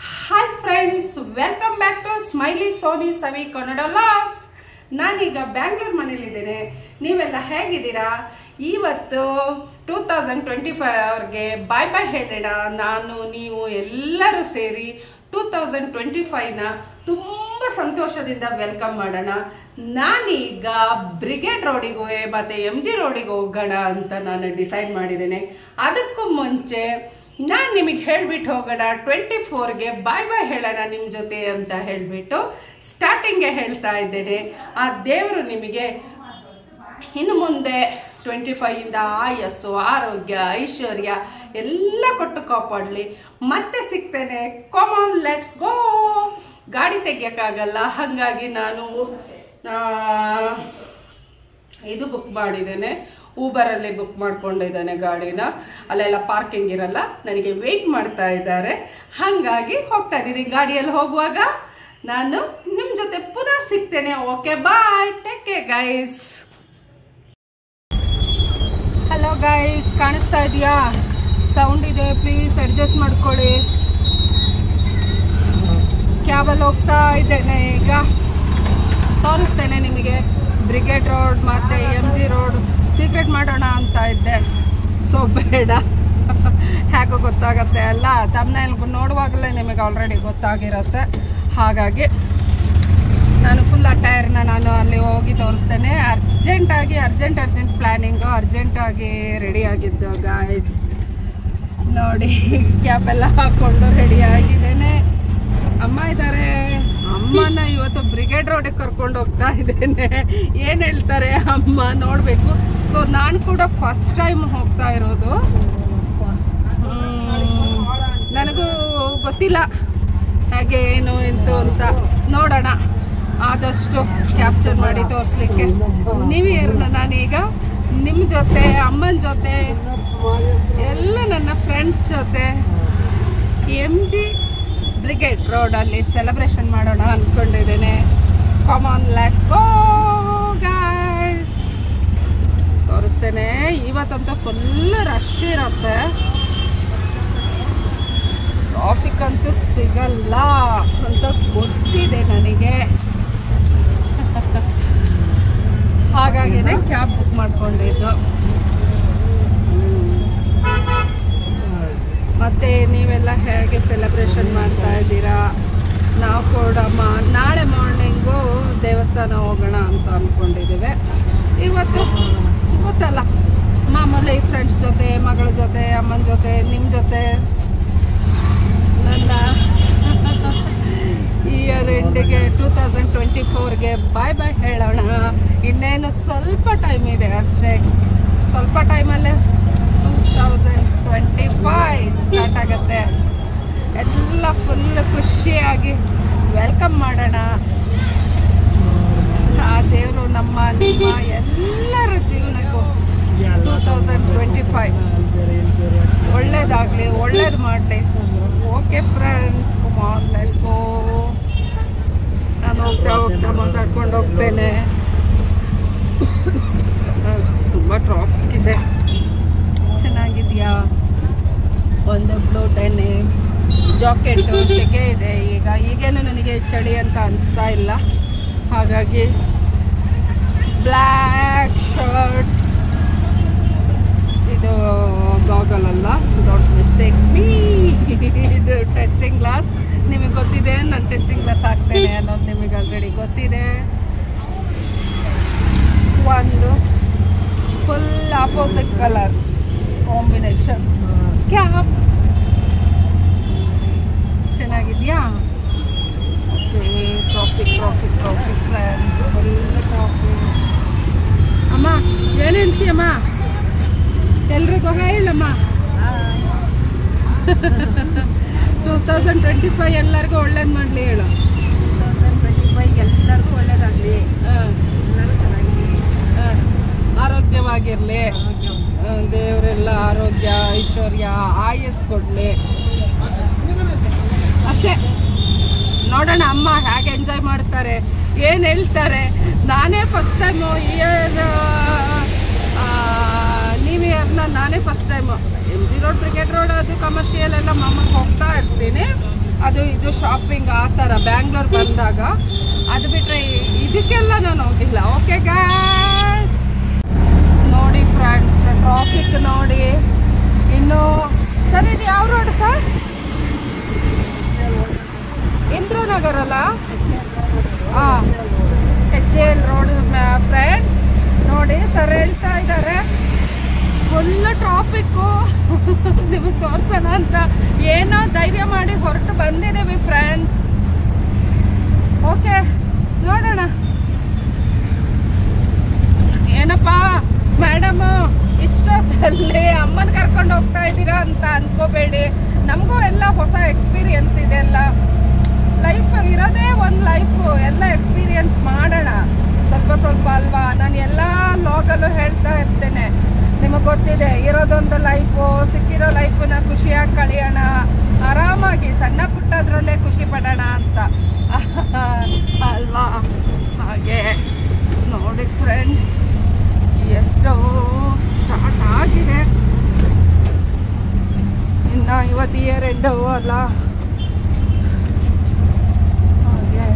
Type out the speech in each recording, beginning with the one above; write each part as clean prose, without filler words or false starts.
Hi friends, welcome back to smiley Soni Savi Kannada vlogs. ನಾನೀಗ ಬ್ಯಾಂಗ್ಳೂರ್ ಮನೇಲಿದ್ದೇನೆ. ನೀವೆಲ್ಲ ಹೇಗಿದ್ದೀರಾ? ಇವತ್ತು 2025ಗೆ ಬಾಯ್ ಬಾಯ್ ಹೇಳೋಣ. ನಾನು ನೀವು ಎಲ್ಲರೂ ಸೇರಿ 2025ನ ತುಂಬ ಸಂತೋಷದಿಂದ ವೆಲ್ಕಮ್ ಮಾಡೋಣ. ನಾನೀಗ ಬ್ರಿಗೇಡ್ ರೋಡಿಗೆ ಮತ್ತು MG ರೋಡಿಗೆ ಹೋಗೋಣ ಅಂತ ನಾನು ಡಿಸೈಡ್ ಮಾಡಿದ್ದೇನೆ. ಅದಕ್ಕೂ ಮುಂಚೆ ನಾನು ನಿಮಗೆ ಹೇಳ್ಬಿಟ್ಟು ಹೋಗೋಣ 24ಗೆ ಬಾಯ್ ಬಾಯ್ ಹೇಳೋಣ ನಿಮ್ಮ ಜೊತೆ ಅಂತ ಹೇಳಿಬಿಟ್ಟು ಸ್ಟಾರ್ಟಿಂಗ್ಗೆ ಹೇಳ್ತಾ ಇದ್ದೇನೆ. ಆ ದೇವರು ನಿಮಗೆ ಇನ್ನು ಮುಂದೆ 25ಇಂದ ಆಯಸ್ಸು, ಆರೋಗ್ಯ, ಐಶ್ವರ್ಯ ಎಲ್ಲ ಕೊಟ್ಟು ಕಾಪಾಡಲಿ. ಮತ್ತೆ ಸಿಗ್ತೇನೆ. ಕಾಮನ್, ಲೆಟ್ಸ್ ಗೋ. ಗಾಡಿ ತೆಗಿಯೋಕ್ಕಾಗಲ್ಲ, ಹಾಗಾಗಿ ನಾನು ಇದು ಬುಕ್ ಮಾಡಿದ್ದೇನೆ. ಊಬರಲ್ಲಿ ಬುಕ್ ಮಾಡ್ಕೊಂಡಿದ್ದೇನೆ ಗಾಡಿನ. ಅಲ್ಲೆಲ್ಲ ಪಾರ್ಕಿಂಗ್ ಇರಲ್ಲ, ನನಗೆ ವೆಯ್ಟ್ ಮಾಡ್ತಾ ಇದ್ದಾರೆ. ಹಾಗಾಗಿ ಹೋಗ್ತಾ ಇದ್ದೀನಿ. ಗಾಡಿಯಲ್ಲಿ ಹೋಗುವಾಗ ನಾನು ನಿಮ್ಮ ಜೊತೆ ಪುನಃ ಸಿಗ್ತೇನೆ. Okay, bye, take care guys. Hello guys, ಕಾಣಿಸ್ತಾ ಇದೆಯಾ? ಸೌಂಡ್ ಇದೆ, ಪ್ಲೀಸ್ ಅಡ್ಜಸ್ಟ್ ಮಾಡ್ಕೊಳ್ಳಿ. ಕ್ಯಾಬಲ್ಲಿ ಹೋಗ್ತಾ ಇದ್ದೇನೆ. ಈಗ ತೋರಿಸ್ತೇನೆ ನಿಮಗೆ ಬ್ರಿಗೇಡ್ ರೋಡ್ ಮತ್ತು MG ರೋಡ್. ಸೀಕ್ರೆಟ್ ಮಾಡೋಣ ಅಂತ ಇದ್ದೆ, ಸೊ ಬೇಡ, ಹೇಗೋ ಗೊತ್ತಾಗತ್ತೆ ಅಲ್ಲ. ತಮ್ಮನೇಲಿ ನೋಡುವಾಗಲೇ ನಿಮಗೆ ಆಲ್ರೆಡಿ ಗೊತ್ತಾಗಿರುತ್ತೆ. ಹಾಗಾಗಿ ನಾನು ಫುಲ್ ಅಟೈರ್ನ ನಾನು ಅಲ್ಲಿ ಹೋಗಿ ತೋರಿಸ್ತೇನೆ. ಅರ್ಜೆಂಟ್ ಪ್ಲ್ಯಾನಿಂಗು, ಅರ್ಜೆಂಟಾಗಿ ರೆಡಿಯಾಗಿದ್ದು ಗಾಯ್ಸ್. ನೋಡಿ, ಕ್ಯಾಬೆಲ್ಲ ಹಾಕ್ಕೊಂಡು ರೆಡಿಯಾಗಿದ್ದೇನೆ. ಅಮ್ಮ ಇದ್ದಾರೆ. ಅಮ್ಮನ ಇವತ್ತು ಬ್ರಿಗೇಡ್ ರೋಡಿಗೆ ಕರ್ಕೊಂಡು ಹೋಗ್ತಾ ಇದ್ದೇನೆ. ಏನು ಹೇಳ್ತಾರೆ ಅಮ್ಮ ನೋಡಬೇಕು. ಸೊ ನಾನು ಕೂಡ ಫಸ್ಟ್ ಟೈಮ್ ಹೋಗ್ತಾ ಇರೋದು. ನನಗೂ ಗೊತ್ತಿಲ್ಲ ಹಾಗೆ ಏನು ಎಂತು ಅಂತ. ನೋಡೋಣ, ಆದಷ್ಟು ಕ್ಯಾಪ್ಚರ್ ಮಾಡಿ ತೋರಿಸ್ಲಿಕ್ಕೆ. ನ್ಯೂ ಇಯರ್ನ ನಾನೀಗ ನಿಮ್ಮ ಜೊತೆ, ಅಮ್ಮನ ಜೊತೆ, ಎಲ್ಲ ನನ್ನ ಫ್ರೆಂಡ್ಸ್ ಜೊತೆ MG ಬ್ರಿಗೇಡ್ ರೋಡಲ್ಲಿ ಸೆಲೆಬ್ರೇಷನ್ ಮಾಡೋಣ ಅಂದ್ಕೊಂಡಿದ್ದೇನೆ. Come on, let's go guys. ತೋರಿಸ್ತೇನೆ. ಇವತ್ತಂತೂ ಫುಲ್ ರಶ್ ಇರುತ್ತೆ. ಟ್ರಾಫಿಕ್ ಅಂತೂ ಸಿಗಲ್ಲ ಅಂತ ಗೊತ್ತಿದೆ ನನಗೆ. ಹಾಗಾಗಿನೇ ಕ್ಯಾಬ್ ಬುಕ್ ಮಾಡ್ಕೊಂಡಿದ್ದು. ಮತ್ತು ನೀವೆಲ್ಲ ಹೇಗೆ ಸೆಲೆಬ್ರೇಷನ್ ಮಾಡ್ತಾ ಇದ್ದೀರಾ? ನಾವು ಕೂಡ ನಾಳೆ ಮಾರ್ನಿಂಗು ದೇವಸ್ಥಾನ ಹೋಗೋಣ ಅಂತ ಅಂದ್ಕೊಂಡಿದ್ದೀವಿ. ಇವತ್ತು ಗೊತ್ತಲ್ಲ, ಮಾಮೂಲಿ ಫ್ರೆಂಡ್ಸ್ ಜೊತೆ, ಮಗಳ ಜೊತೆ, ಅಮ್ಮನ ಜೊತೆ, ನಿಮ್ಮ ಜೊತೆ ನನ್ನ ಇಯರ್ ಎಂಡಿಗೆ 2024ಗೆ ಬಾಯ್ ಬಾಯ್ ಹೇಳೋಣ. ಇನ್ನೇನು ಸ್ವಲ್ಪ ಟೈಮ್ ಇದೆ ಅಷ್ಟೇ. ಸ್ವಲ್ಪ ಟೈಮಲ್ಲೇ 2025 ಸ್ಟಾರ್ಟ್ ಆಗುತ್ತೆ. ಎಲ್ಲ ಫುಲ್ ಖುಷಿಯಾಗಿ ವೆಲ್ಕಮ್ ಮಾಡೋಣ. ಆ ದೇವರು ನಮ್ಮ ನಿಮ್ಮ ಎಲ್ಲರ ಜೀವನಕ್ಕೂ 2025 ಒಳ್ಳೇದಾಗಲಿ, ಒಳ್ಳೇದು ಮಾಡಲಿ. Okay friends, come on, let's go. ನಾನು ಹೋಗ್ತಾ ಮಾತಾಡ್ಕೊಂಡು ಹೋಗ್ತೇನೆ. ತುಂಬ ಟ್ರಾಫಿಕ್ ಇದೆ. ಚೆನ್ನಾಗಿದೆಯಾ? ಒಂದು ಬ್ಲೂ ಟೆನ್ನಿ ಜಾಕೆಟು, ಸೆಕೆ ಇದೆ. ಈಗೇನು ನನಗೆ ಚಳಿ ಅಂತ ಅನಿಸ್ತಾ ಇಲ್ಲ. ಹಾಗಾಗಿ ಬ್ಲ್ಯಾಕ್ ಶರ್ಟ್, ಇದು ಗಾಗಲ್ ಅಲ್ಲ, ಡೋಂಟ್ ಮಿಸ್ಟೇಕ್ ಮೀ. ಇದು ಟೆಸ್ಟಿಂಗ್ ಗ್ಲಾಸ್. ನಿಮಗೆ ಗೊತ್ತಿದೆ ನಾನು ಟೆಸ್ಟಿಂಗ್ ಗ್ಲಾಸ್ ಹಾಕ್ತೇನೆ ಅನ್ನೋದು ನಿಮಗೆ ಆಲ್ರೆಡಿ ಗೊತ್ತಿದೆ. ಒಂದು full opposite colour combination cap. ಚೆನ್ನಾಗಿದೆಯಾ? Traffic friends, full traffic. ಅಮ್ಮ ಏನು ಹೇಳ್ತೀಯಮ್ಮ? ಎಲ್ರಿಗೂ ಹೇಳಮ್ಮ. 2025 ಎಲ್ಲರಿಗೂ ಒಳ್ಳೇದು ಮಾಡಲಿ ಹೇಳು. 2025 ಎಲ್ಲರಿಗೂ ಒಳ್ಳೇದಾಗಲಿ. ಎಲ್ಲರೂ ಚೆನ್ನಾಗಿ ಆರೋಗ್ಯವಾಗಿರಲಿ. ದೇವರೆಲ್ಲ ಆರೋಗ್ಯ, ಐಶ್ವರ್ಯ, ಆಯಸ್ ಕೊಡಲಿ ಅಷ್ಟೇ. ನೋಡೋಣ ಅಮ್ಮ ಹೇಗೆ ಎಂಜಾಯ್ ಮಾಡ್ತಾರೆ, ಏನು ಹೇಳ್ತಾರೆ. ನಾನೇ ಫಸ್ಟ್ ಟೈಮು ನ್ಯೂ ಇಯರ್ನ ನಾನೇ first time MG road, brigade road, ಅದು ಕಮರ್ಷಿಯಲ್ ಎಲ್ಲ ಮಾಮೂಲಿ ಹೋಗ್ತಾ ಇರ್ತೀನಿ. ಅದು ಅದು ಇದು ಶಾಪಿಂಗ್ ಆ ಥರ ಬ್ಯಾಂಗ್ಳೂರ್ ಬಂದಾಗ. ಅದು ಬಿಟ್ಟರೆ ಇದಕ್ಕೆಲ್ಲ ನಾನು ಹೋಗಿಲ್ಲ. ಓಕೆ ಗಾಯ್ಸ್, ನೋಡಿ ಫ್ರೆಂಡ್ಸ್, ಟ್ರಾಫಿಕ್ ನೋಡಿ. ಇನ್ನು ಸರ್ ಇದು ಯಾವ ರೋಡ್ ಸರ್? ಇಂದ್ರನಗರ ಅಲ್ಲ? ಹಾಂ, HAL ರೋಡ್ ಫ್ರೆಂಡ್ಸ್. ನೋಡಿ ಸರ್ ಹೇಳ್ತಾ ಇದ್ದಾರೆ ಫುಲ್ ಟ್ರಾಫಿಕ್ಕು. ನಿಮಗೆ ತೋರಿಸೋಣ ಅಂತ ಏನೋ ಧೈರ್ಯ ಮಾಡಿ ಹೊರಟು ಬಂದಿದ್ದೀವಿ ಫ್ರೆಂಡ್ಸ್. ಓಕೆ, ನೋಡೋಣ. ಏನಪ್ಪ ಮೇಡಮು ಇಷ್ಟೊತ್ತಲ್ಲಿ ಅಮ್ಮನ ಕರ್ಕೊಂಡು ಹೋಗ್ತಾ ಇದ್ದೀರಾ ಅಂತ ಅನ್ಕೋಬೇಡಿ. ನಮಗೂ ಎಲ್ಲ ಹೊಸ ಎಕ್ಸ್ಪೀರಿಯನ್ಸ್ ಇದೆ. ಎಲ್ಲ ಲೈಫ್ ಇರೋದೇ ಒಂದು ಲೈಫು, ಎಲ್ಲ ಎಕ್ಸ್ಪೀರಿಯನ್ಸ್ ಮಾಡೋಣ ಸ್ವಲ್ಪ ಸ್ವಲ್ಪ ಅಲ್ವಾ. ನಾನು ಎಲ್ಲ ಲಾಗಲ್ಲೂ ಹೇಳ್ತಾ ಇರ್ತೇನೆ, ನಿಮಗೆ ಗೊತ್ತಿದೆ, ಇರೋದೊಂದು ಲೈಫು, ಸಿಕ್ಕಿರೋ ಲೈಫನ್ನ ಖುಷಿಯಾಗಿ ಕಳೆಯೋಣ, ಆರಾಮಾಗಿ ಸಣ್ಣ ಪುಟ್ಟದ್ರಲ್ಲೇ ಖುಷಿ ಪಡೋಣ ಅಂತ ಅಲ್ವಾ. ಹಾಗೆ ನೋಡಿ ಫ್ರೆಂಡ್ಸ್, ಎಷ್ಟು ಸ್ಟಾರ್ಟ್ ಆಗಿದೆ. ಇನ್ನು ಇವತ್ತು ಇಯರ್ ಎಂಡ್ ಅಲ್ಲ. ಹಾಗೆ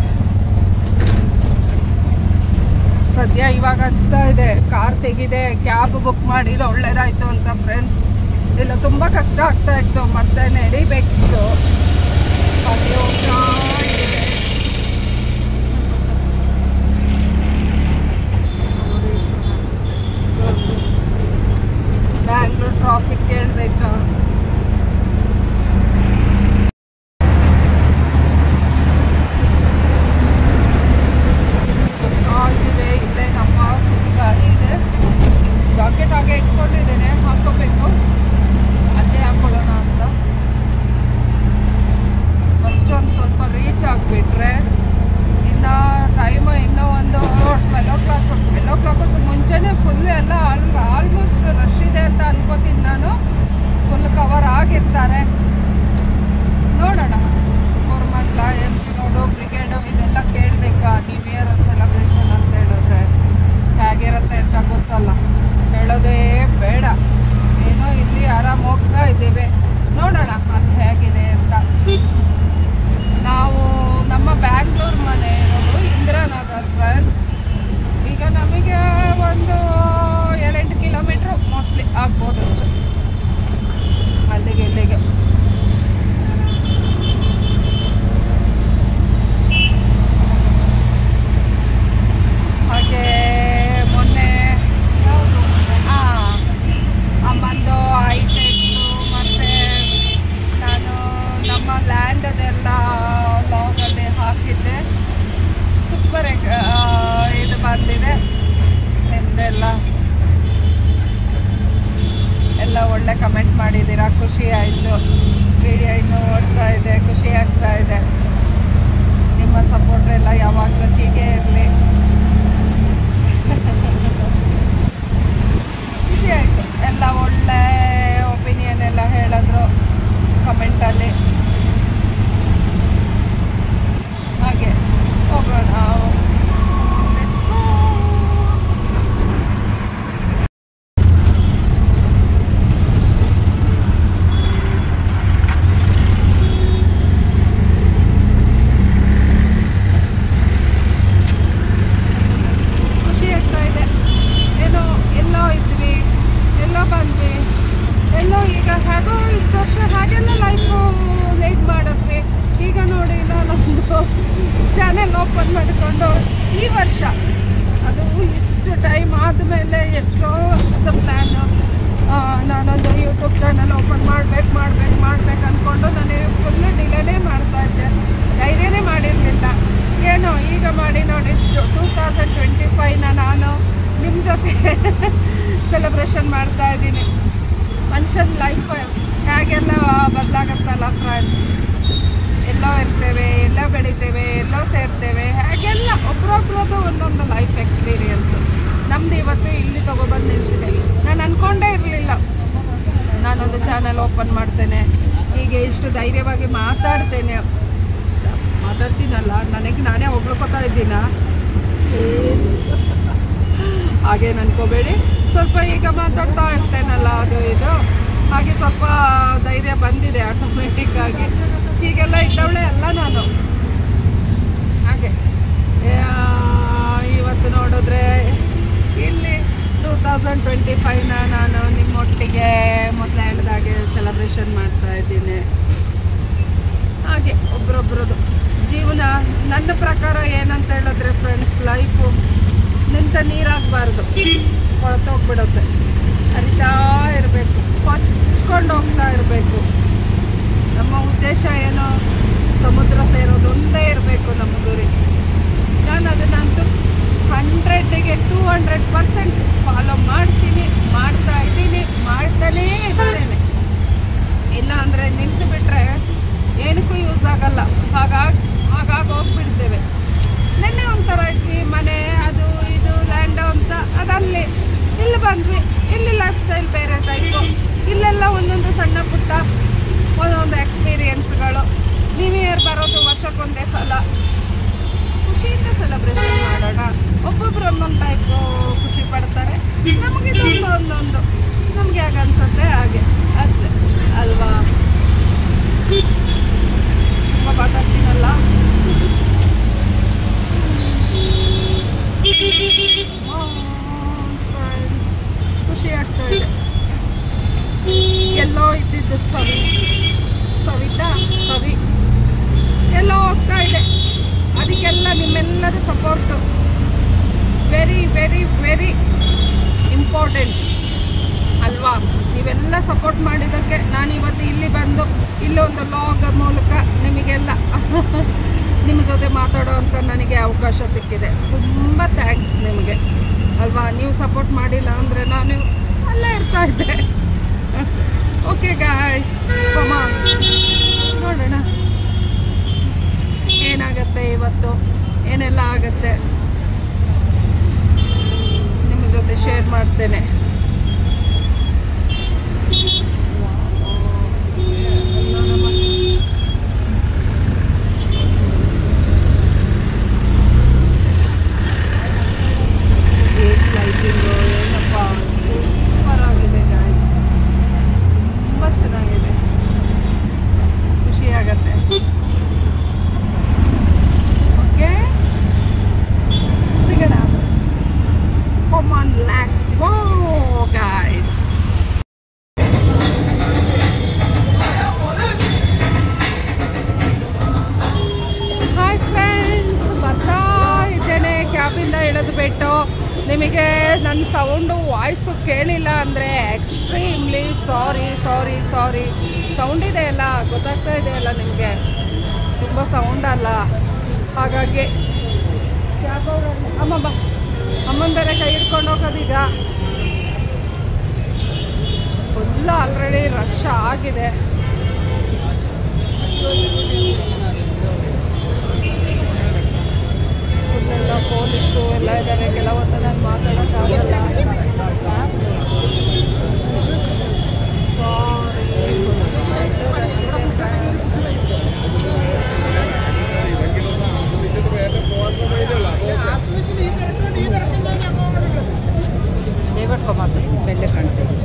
ಸದ್ಯ ಇವಾಗ ಅನಿಸ್ತಾ ಇದೆ ಕಾರ್ ತೆಗಿದೆ, ಕ್ಯಾಬ್ ಬುಕ್ ಮಾಡಿದ್ದು ಒಳ್ಳೇದಾಯಿತು ಅಂತ ಫ್ರೆಂಡ್ಸ್. ಇಲ್ಲ ತುಂಬ ಕಷ್ಟ ಆಗ್ತಾ ಇತ್ತು, ಮತ್ತೆ ನಡಿಬೇಕಿತ್ತು. ಹಾಗೆ ಹೋಗ್ತಾ ಇದೆ. ಬ್ಯಾಂಗ್ಳೂರ್ ಟ್ರಾಫಿಕ್ ಕೇಳಬೇಕಾ? ಇಲ್ಲೇ ನಮ್ಮ ಗಾಡಿ ಇದೆ, ಜಾಕೆಟ್ ಹಾಗೆ ಇಟ್ಕೊಂಡಿದ್ದೇನೆ, ಹಾಕೋಬೇಕು. ಅಲ್ಲೇ ಹಾಕೊಳ್ಳೋಣ ಅಂತ. ಫಸ್ಟ್ ಒಂದು ಸ್ವಲ್ಪ ರೀಚ್ ಆಗಿಬಿಟ್ರೆ ಇನ್ನು ಟೈಮು ಇನ್ನೂ ಒಂದು 12 o'clock ಮುಂಚೆನೇ ಫುಲ್ ಎಲ್ಲ ಆಲ್ಮೋಸ್ಟ್ ರಶ್ ಇದೆ ಅಂತ ಅನ್ಕೋತೀನಿ ನಾನು. ಫುಲ್ ಕವರ್ ಆಗಿರ್ತಾರೆ. ನೋಡೋಣ. ಕೋರ್ಮಂಗ್ಲ, MG ರೋಡು, ಬ್ರಿಗೇಡು ಇದೆಲ್ಲ ಕೇಳಬೇಕಾ? ನ್ಯೂ ಇಯರ್ ಸೆಲೆಬ್ರೇಷನ್ ಅಂತ ಹೇಳಿದ್ರೆ ಹೇಗಿರುತ್ತೆ ಅಂತ ಗೊತ್ತಲ್ಲ, ಹೇಳೋದೇ ಬೇಡ. ಏನೋ ಇಲ್ಲಿ ಆರಾಮ್ ಹೋಗ್ತಾ ಇದ್ದೀವಿ, ನೋಡೋಣ ಅದು ಹೇಗಿದೆ ಅಂತ. ನಾವು ನಮ್ಮ ಬ್ಯಾಂಗ್ಳೂರ್ ಮನೆ ಇರೋದು ಇಂದಿರಾನಗರ್ ಫ್ರೆಂಡ್ಸ್. ಈಗ ನಮಗೆ ಒಂದು 7-8 ಕಿಲೋಮೀಟ್ರ್ ಮೋಸ್ಟ್ಲಿ ಆಗ್ಬೋದು ಅಷ್ಟು, ಅಲ್ಲಿಗೆ ಇಲ್ಲಿಗೆ. ಹಾಗೆ ಮೊನ್ನೆ ಅಮ್ಮಂದು ಐಟೆಕ್ಸು ಮತ್ತು ನಾನು ನಮ್ಮ ಲ್ಯಾಂಡದೆಲ್ಲ ಲಾಗಲ್ಲಿ ಹಾಕಿದ್ದೆ. ಸೂಪರ್ ಇದು ಬಂದಿದೆ ನಿಮ್ಮದೆಲ್ಲ. ಎಲ್ಲ ಒಳ್ಳೆ ಕಮೆಂಟ್ ಮಾಡಿದ್ದೀರಾ, ಖುಷಿ ಆಯಿತು. ವಿಡಿಯೋ ಇನ್ನೂ ಓಡ್ತಾ ಇದೆ, ಖುಷಿ ಆಗ್ತಾ ಇದೆ. ನಿಮ್ಮ ಸಪೋರ್ಟ್ ಎಲ್ಲ ಯಾವಾಗಲೂ ಹೀಗೆ ಇರಲಿ. ಖುಷಿ ಆಯಿತು. ಎಲ್ಲ ಒಳ್ಳೆ ಒಪಿನಿಯನ್ ಎಲ್ಲ ಹೇಳಿದ್ರು ಕಮೆಂಟಲ್ಲಿ. ಹಾಗೆ ಹೋಗೋಣ. ಚಾನೆಲ್ ಓಪನ್ ಮಾಡಿಕೊಂಡು ಈ ವರ್ಷ, ಅದು ಇಷ್ಟು ಟೈಮ್ ಆದಮೇಲೆ ಎಷ್ಟೋ ವರ್ಷದ ಪ್ಲ್ಯಾನು. ನಾನೊಂದು ಯೂಟ್ಯೂಬ್ ಚಾನಲ್ ಓಪನ್ ಮಾಡಬೇಕು ಅಂದ್ಕೊಂಡು ನನಗೆ ಫುಲ್ ಡಿಲೇನೇ ಮಾಡ್ತಾಯಿದ್ದೆ, ಧೈರ್ಯನೇ ಮಾಡಿರಲಿಲ್ಲ. ಏನೋ ಈಗ ಮಾಡಿ ನೋಡಿ 2025ನ ನಾನು ನಿಮ್ಮ ಜೊತೆ ಸೆಲೆಬ್ರೇಷನ್ ಮಾಡ್ತಾಯಿದ್ದೀನಿ. ಮನುಷ್ಯನ ಲೈಫ್ ಹೇಗೆಲ್ಲ ಬದಲಾಗತ್ತಲ್ಲ ಫ್ರೆಂಡ್ಸ್. ಎಲ್ಲೋ ಇರ್ತೇವೆ, ಎಲ್ಲೋ ಬೆಳಿತೇವೆ, ಎಲ್ಲೋ ಸೇರ್ತೇವೆ, ಹಾಗೆಲ್ಲ ಒಬ್ರೊಬ್ರದ್ದು ಒಂದೊಂದು ಲೈಫ್ ಎಕ್ಸ್ಪೀರಿಯನ್ಸು. ನಮ್ಮದು ಇವತ್ತು ಇಲ್ಲಿ ತೊಗೊಬಂದು ನಿಲ್ಲಿಸಿದೆ. ನಾನು ಅಂದ್ಕೊಂಡೇ ಇರಲಿಲ್ಲ ನಾನೊಂದು ಚಾನಲ್ ಓಪನ್ ಮಾಡ್ತೇನೆ, ಹೀಗೆ ಇಷ್ಟು ಧೈರ್ಯವಾಗಿ ಮಾತಾಡ್ತೀನಲ್ಲ, ನನಗೆ ನಾನೇ ಹೊಗಳ್ಕೊತಾ ಇದ್ದೀನ. ಹಾಗೇನು ಅನ್ಕೋಬೇಡಿ. ಸ್ವಲ್ಪ ಈಗ ಮಾತಾಡ್ತಾ ಇರ್ತೇನಲ್ಲ ಅದು ಇದು, ಹಾಗೆ ಸ್ವಲ್ಪ ಧೈರ್ಯ ಬಂದಿದೆ ಆಟೋಮೆಟಿಕ್ಕಾಗಿ. ಹೀಗೆಲ್ಲ ಇದ್ದವಳೆ ಅಲ್ಲ ನಾನು. ಹಾಗೆ ಇವತ್ತು ನೋಡಿದ್ರೆ ಇಲ್ಲಿ 2025ನ ನಾನು ನಿಮ್ಮೊಟ್ಟಿಗೆ ಮೊದಲು ಹೇಳಿದಾಗೆ ಸೆಲೆಬ್ರೇಷನ್ ಮಾಡ್ತಾ ಇದ್ದೀನಿ. ಹಾಗೆ ಒಬ್ರೊಬ್ರದ್ದು ಜೀವನ ನನ್ನ ಪ್ರಕಾರ ಏನಂತ ಹೇಳಿದ್ರೆ ಫ್ರೆಂಡ್ಸ್, ಲೈಫು ನಿಂತ ನೀರಾಗಬಾರ್ದು, ಕೊಳತೋಗ್ಬಿಡುತ್ತೆ. ಹರಿತಾ ಇರಬೇಕು, ಕೊಚ್ಕೊಂಡು ಹೋಗ್ತಾ ಇರಬೇಕು. ನಮ್ಮ ಉದ್ದೇಶ ಏನೋ ಸಮುದ್ರ ಸೇರೋದು ಒಂದೇ ಇರಬೇಕು ನಮ್ಮ ಗುರಿ. ನಾನು ಅದನ್ನಂತೂ 100ಗೆ 200% ಫಾಲೋ ಮಾಡ್ತೀನಿ, ಮಾಡ್ತಾ ಇದ್ದೀನಿ, ಮಾಡ್ತಾನೇ ಇರ್ತೇನೆ. ಇಲ್ಲ ಅಂದರೆ ನಿಂತು ಬಿಟ್ಟರೆ ಏನಕ್ಕೂ ಯೂಸ್ ಆಗಲ್ಲ. ಹಾಗಾಗಿ ಹೋಗ್ಬಿಡ್ತೇವೆ. ನಿನ್ನೆ ಒಂಥರ ಇದ್ವಿ, ಮನೆ ಅದು ಇದು ಲ್ಯಾಂಡ್ ಅಂತ ಅದಲ್ಲಿ. ಇಲ್ಲಿ ಬಂದ್ವಿ, ಇಲ್ಲಿ ಲೈಫ್ ಸ್ಟೈಲ್ ಬೇರೆ ಟೈಪು. ಇಲ್ಲೆಲ್ಲ ಒಂದೊಂದು ಸಣ್ಣ ಪುಟ್ಟ ಒಂದೊಂದು ಎಕ್ಸ್ಪೀರಿಯೆನ್ಸ್ಗಳು. ನ್ಯೂ ಇಯರ್ ಬರೋದು ವರ್ಷಕ್ಕೊಂದೇ ಸಲ, ಖುಷಿಯಿಂದ ಸೆಲೆಬ್ರೇಷನ್ ಮಾಡೋಣ. ಒಬ್ಬೊಬ್ರು ಒಂದೊಂದು ಟೈಪು ಖುಷಿ ಪಡ್ತಾರೆ. ನಮಗಿದೊಂದು ಒಂದೊಂದು ನಮಗೆ ಹಾಗೆ ಅನ್ಸುತ್ತೆ, ಹಾಗೆ ಅಷ್ಟೇ ಅಲ್ವಾ. ತುಂಬ ಮಾತಾಡ್ತೀನಲ್ಲ. ಖುಷಿ ಆಗ್ತಾ ಇದೆ. ಎಲ್ಲೋ ಇದ್ದಿದ್ದು ಸವಿ ಎಲ್ಲೋ ಹೋಗ್ತಾ ಇದೆ. ಅದಕ್ಕೆಲ್ಲ ನಿಮ್ಮೆಲ್ಲರ support very very very important ಅಲ್ವಾ. ನೀವೆಲ್ಲ ಸಪೋರ್ಟ್ ಮಾಡಿದ್ದಕ್ಕೆ ನಾನು ಇವತ್ತು ಇಲ್ಲಿ ಬಂದು ಇಲ್ಲೊಂದು ಲಾಗ್ ಮೂಲಕ ನಿಮಗೆಲ್ಲ ನಿಮ್ಮ ಜೊತೆ ಮಾತಾಡೋ ಅಂತ ನನಗೆ ಅವಕಾಶ ಸಿಕ್ಕಿದೆ. ತುಂಬ ಥ್ಯಾಂಕ್ಸ್ ನಿಮಗೆ ಅಲ್ವಾ. ನೀವು ಸಪೋರ್ಟ್ ಮಾಡಿಲ್ಲ ಅಂದರೆ ನಾನು ಅಲ್ಲೇ ಇರ್ತಾ ಇದ್ದೆ ಅಷ್ಟೇ. ಓಕೆ ಗಾಯ್ಸ್, ನೋಡೋಣ ಏನಾಗತ್ತೆ ಇವತ್ತು, ಏನೆಲ್ಲ ಆಗತ್ತೆ ನಿಮ್ಮ ಜೊತೆ ಶೇರ್ ಮಾಡ್ತೇನೆ. ಲೈಟಿಂಗು ಏನಪ್ಪ ಸೂಪರ್ ಆಗಿದೆ ಗಾಯ್ಸ್, ತುಂಬ ಚೆನ್ನಾಗಿದೆ, ಖುಷಿಯಾಗತ್ತೆ. ಓಕೆ, ಸಿಗೋಣ. Come on, let's go guys. Hi friends, ಬರ್ತಾ ಇದ್ದೇನೆ ಕ್ಯಾಬಿಂದ ಇಳಿದು ಬಿಟ್ಟು. ನಿಮಗೆ ನನ್ನ ಸೌಂಡು ವಾಯ್ಸು ಕೇಳಿಲ್ಲ ಅಂದರೆ ಎಕ್ಸ್ಟ್ರೀಮ್ಲಿ ಸಾರಿ. ಸೌಂಡ್ ಇದೆ ಅಲ್ಲ, ಗೊತ್ತಾಗ್ತಾ ಇದೆಯಲ್ಲ ನಿಮಗೆ, ತುಂಬ ಸೌಂಡ್ ಅಲ್ಲ. ಹಾಗಾಗಿ ಕ್ಯಾಬ್ ಅಮ್ಮನ ಬೇರೆ ಕೈ ಹಿಡ್ಕೊಂಡು ಹೋಗೋದೀಗ. ಫುಲ್ ಆಲ್ರೆಡಿ ರಶ್ ಆಗಿದೆ. ಫುಲ್ಲೆಲ್ಲ ಪೊಲೀಸು ಎಲ್ಲ ಇದ್ದಾರೆ. ಕೆಲವೊತ್ತು ನಾನು ಮಾತಾಡೋಕ್ಕಾಗಲ್ಲ, ಸಾರಿ. ಬೆಳ್ಳೆ ಕಾಣ್ತೀವಿ.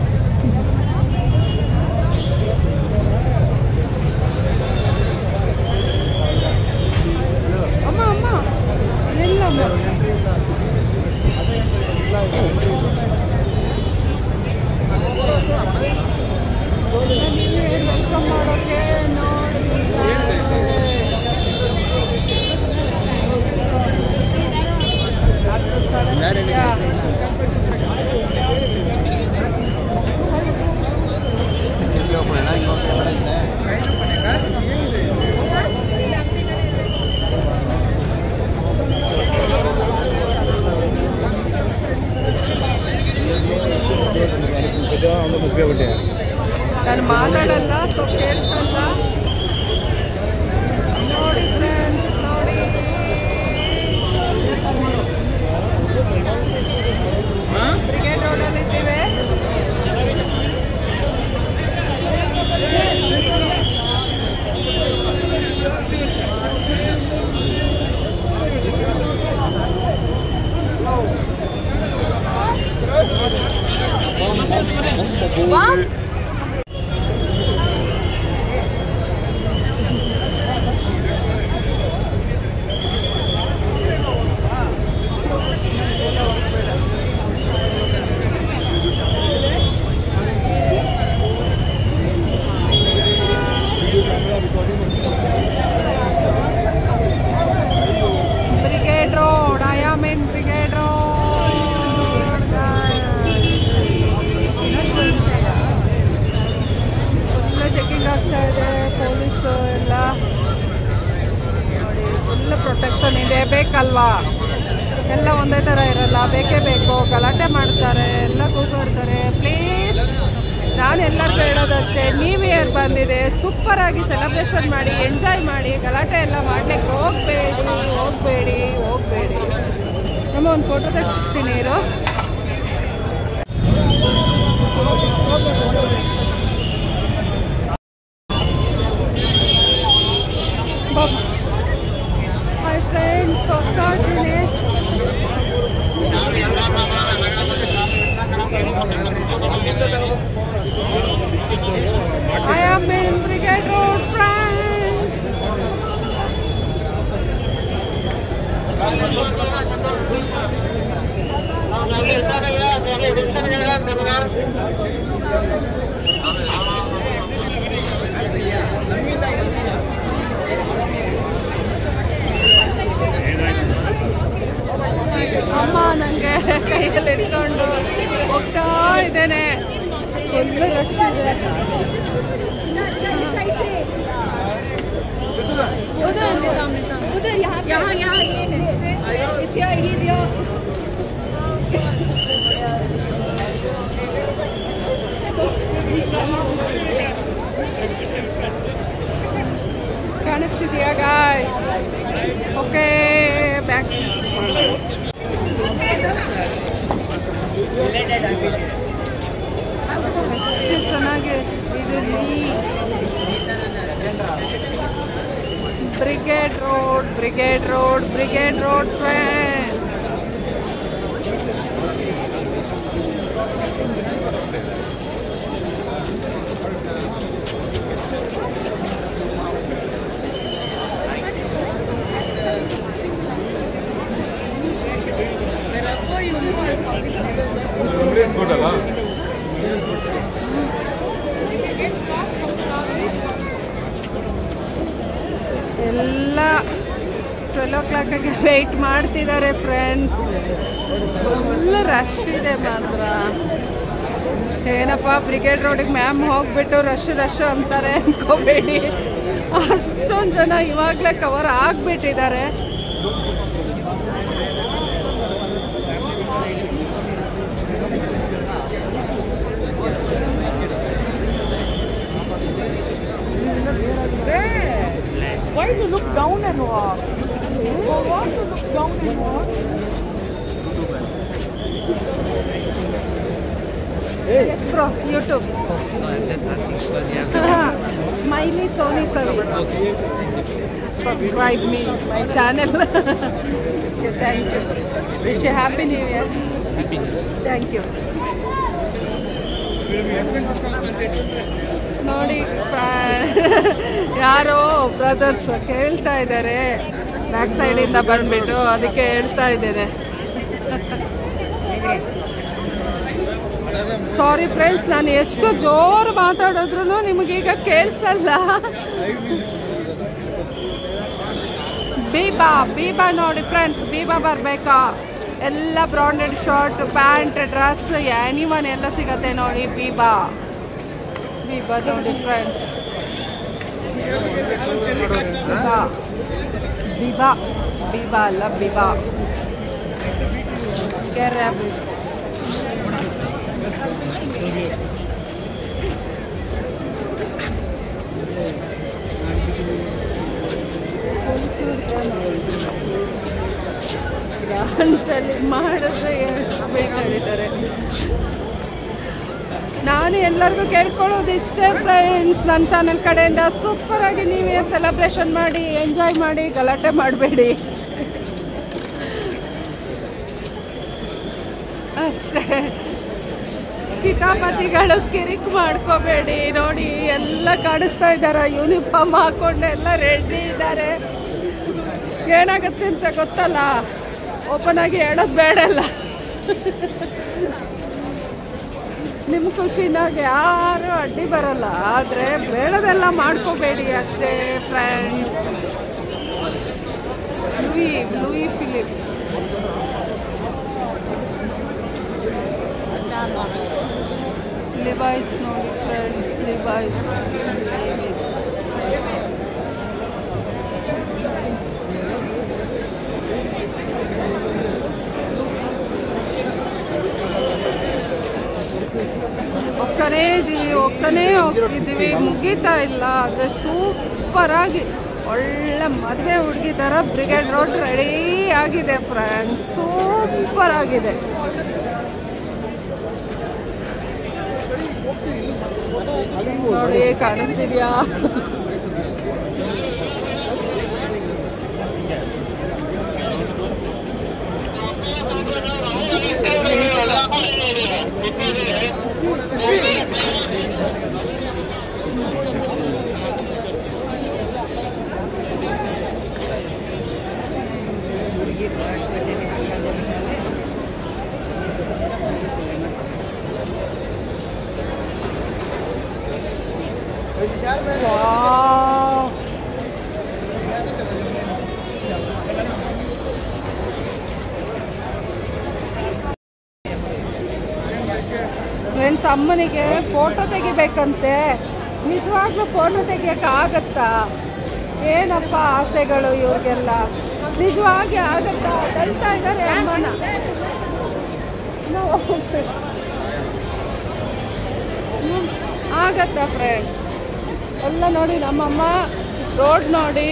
ಪ್ರೊಟೆಕ್ಷನ್ ಇದೆ ಬೇಕಲ್ವಾ. ಎಲ್ಲ ಒಂದೇ ಥರ ಇರಲ್ಲ, ಬೇಕೇ ಬೇಕು. ಗಲಾಟೆ ಮಾಡ್ತಾರೆ, ಎಲ್ಲ ಕೂಗಾಡ್ತಾರೆ. ಪ್ಲೀಸ್ ನಾನು ಎಲ್ಲರಿಗೂ ಹೇಳೋದಷ್ಟೇ, ನ್ಯೂ ಇಯರ್ ಬಂದಿದೆ, ಸೂಪರಾಗಿ ಸೆಲೆಬ್ರೇಷನ್ ಮಾಡಿ, ಎಂಜಾಯ್ ಮಾಡಿ. ಗಲಾಟೆ ಎಲ್ಲ ಮಾಡಲಿಕ್ಕೆ ಹೋಗಬೇಡಿ. ನಮ್ಮ ಒಂದು ಫೋಟೋ ತೆಗಿಸ್ತೀನಿ ಇರು. ಹಾಯ್ ಫ್ರೆಂಡ್ಸ್, ಹೋಗ್ತಾ ಇದ್ದೀನಿ. I am in Brigade Road, friends. ಅಮ್ಮ ನನಗೆ ಕೈಯಲ್ಲಿ ಹಿಡ್ಕೊಂಡು ಹೋಗ್ತಾ ಇದ್ದೇನೆ. ಫುಲ್ ರಶ್ ಇದೆ. ಕಾಣಿಸ್ತಿದೆಯಾ ಗಾಯ್ಸ್? ಓಕೆ, ಬ್ಯಾಕ್ ಎಷ್ಟು ಚೆನ್ನಾಗಿ ಇದರಲ್ಲಿ ಬ್ರಿಗೇಡ್ ರೋಡ್ ಫ್ರೆಂಡ್ಸ್. ಎಲ್ಲ 12 o'clockಗೆ ವೆಯ್ಟ್ ಮಾಡ್ತಿದ್ದಾರೆ ಫ್ರೆಂಡ್ಸ್. ಫುಲ್ ರಶ್ ಇದೆ ಮಾತ್ರ. ಏನಪ್ಪ ಬ್ರಿಗೇಡ್ ರೋಡಿಗೆ ಮ್ಯಾಮ್ ಹೋಗ್ಬಿಟ್ಟು ರಶ್ ಅಂತಾರೆ ಅನ್ಕೋಬೇಡಿ. ಅಷ್ಟೊಂದು ಜನ ಇವಾಗಲೇ cover ಆಗಿಬಿಟ್ಟಿದ್ದಾರೆ. Why do you look down and walk? Or what to look down and walk? Yes, bro. YouTube. Smiley Sony Savi. Subscribe me, my channel. Okay, thank you. Wish you happy New Year. Happy New Year. Thank you. ನೋಡಿ ಯಾರೋ brothers ಕೇಳ್ತಾ ಇದ್ದಾರೆ back ಸೈಡಿಂದ ಬಂದ್ಬಿಟ್ಟು, ಅದಕ್ಕೆ ಹೇಳ್ತಾ ಇದ್ದೇನೆ. Sorry friends, ನಾನು ಎಷ್ಟು ಜೋರು ಮಾತಾಡಿದ್ರು ನಿಮಗೀಗ ಕೇಳಿಸಲ್ಲ. ಬೀಬಾ ನೋಡಿ ಫ್ರೆಂಡ್ಸ್, ಬೀಬಾ ಬರಬೇಕಾ? ಎಲ್ಲ ಬ್ರಾಂಡೆಡ್ ಶರ್ಟ್, ಪ್ಯಾಂಟ್, ಡ್ರೆಸ್, ಆ್ಯನಿವನ್ ಎಲ್ಲ ಸಿಗತ್ತೆ ನೋಡಿ. ಬೀಬಾ ನೋಡಿ ಫ್ರೆಂಡ್ಸ್. ಬೀಬಾ ಅಲ್ಲ, ಬೀಬಾ. ಗಂಟಲ್ಲಿ ಮಾಡಿದ್ರೆ ಎಷ್ಟು ಬೇಕಾಗಿದ್ದಾರೆ. ನಾನು ಎಲ್ಲರಿಗೂ ಕೇಳ್ಕೊಳ್ಳೋದು ಇಷ್ಟೇ ಫ್ರೆಂಡ್ಸ್, ನನ್ನ ಚಾನಲ್ ಕಡೆಯಿಂದ ಸೂಪರಾಗಿ ನ್ಯೂ ಇಯರ್ ಸೆಲೆಬ್ರೇಷನ್ ಮಾಡಿ, ಎಂಜಾಯ್ ಮಾಡಿ, ಗಲಾಟೆ ಮಾಡಬೇಡಿ ಅಷ್ಟೇ. ಕಿತಾಪತಿಗಳು ಕಿರಿಕ್ ಮಾಡ್ಕೋಬೇಡಿ. ನೋಡಿ ಎಲ್ಲ ಕಾಣಿಸ್ತಾ ಇದ್ದಾರೆ, ಯೂನಿಫಾರ್ಮ್ ಹಾಕೊಂಡು ಎಲ್ಲ ರೆಡಿ ಇದ್ದಾರೆ. ಏನಾಗುತ್ತೆ ಅಂತ ಗೊತ್ತಲ್ಲ, ಓಪನ್ ಆಗಿ ಹೇಳೋದು ಬೇಡಲ್ಲ. ನಿಮ್ಮ ಖುಷಿನಾಗ ಯಾರು ಅಡ್ಡಿ ಬರಲ್ಲ, ಆದರೆ ಬೇಡದೆಲ್ಲ ಮಾಡ್ಕೋಬೇಡಿ ಅಷ್ಟೇ ಫ್ರೆಂಡ್ಸ್. ಲೂಯಿ ಫಿಲಿಪ್ ಲಿವೈಸ್ ನೋಡಿ ಫ್ರೆಂಡ್ಸ್, ಲಿವೈಸ್. ಮಾಡ್ತಾನೇ ಹೋಗ್ತಿದ್ದೀವಿ, ಮುಗೀತಾ ಇಲ್ಲ. ಆದರೆ ಸೂಪರಾಗಿ ಒಳ್ಳೆ ಮದುವೆ ಹುಡುಗಿ ಥರ ಬ್ರಿಗೇಡ್ ರೋಡ್ ರೆಡಿ ಆಗಿದೆ ಫ್ರೆಂಡ್ಸ್. ಸೂಪರ್ ಆಗಿದೆ. ನೋಡಿ ಕಾಣಿಸ್ತಿದ್ಯಾ? ಫ್ರೆಂಡ್ಸ್, ಅಮ್ಮನಿಗೆ ಫೋಟೋ ತೆಗಿಬೇಕಂತೆ. ನಿಜವಾಗ್ಲೂ ಫೋಟೋ ತೆಗಿಯೋಕ್ಕಾಗತ್ತಾ? ಏನಪ್ಪ ಆಸೆಗಳು ಇವ್ರಿಗೆಲ್ಲ, ನಿಜವಾಗಿ ಆಗತ್ತಾ? ತಳ್ತಾ ಇದ್ದಾರೆ ಅಮ್ಮನ. ಆಗತ್ತಾ ಫ್ರೆಂಡ್ಸ್? ಎಲ್ಲ ನೋಡಿ, ನಮ್ಮಮ್ಮ ರೋಡ್ ನೋಡಿ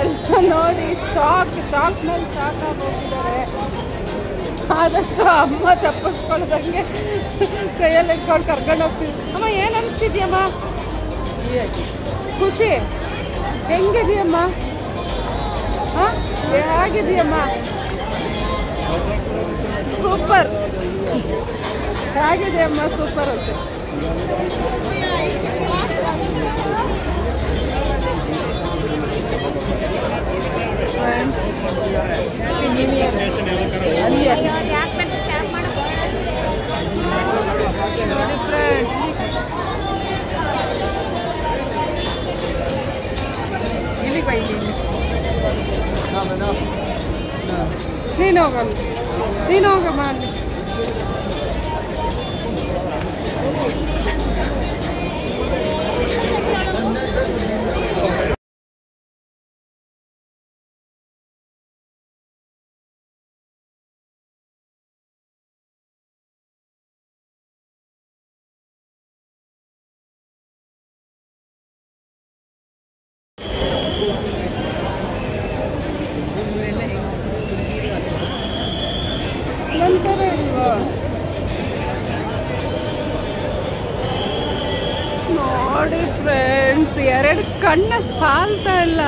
ಎಲ್ಲ ನೋಡಿ ಶಾಕ್ ಮೇಲೆ ಶಾಕ್ ಆಗೋಗಿದ್ದಾರೆ. ಆದಷ್ಟು ಅಮ್ಮ ತಪ್ಪಿಸ್ಕೊಳ್ದಂಗೆ ಕೈಯಲ್ಲಿ ಇಟ್ಕೊಂಡು ಕರ್ಕೊಂಡು ಹೋಗ್ತೀವಿ. ಅಮ್ಮ, ಏನು ಅನಿಸ್ತಿದ್ಯಮ್ಮ? ಖುಷಿ? ಹೆಂಗಿದೆಯಮ್ಮ? ಹಾಂ, ಹೇಗಿದೆಯಮ್ಮ? ಸೂಪರ್ ಹೇಗಿದೆಯಮ್ಮ? ಸೂಪರ್ ಅಂತೆ. Happy new year. ಅಲ್ಲಿ ನೋಡಿ ಫ್ರೆಂಡ್ಸ್, ಇಲ್ಲಿ ಬೈ, ಇಲ್ಲಿ ನೀನು ಹೋಗಲ್ಲ, ನೀನು ಹೋಗಮ್ಮ ಅಲ್ಲಿ. ನೋಡಿ ಫ್ರೆಂಡ್ಸ್, ಎರಡು ಕಣ್ಣು ಸಾಲ್ತಾ ಇಲ್ಲ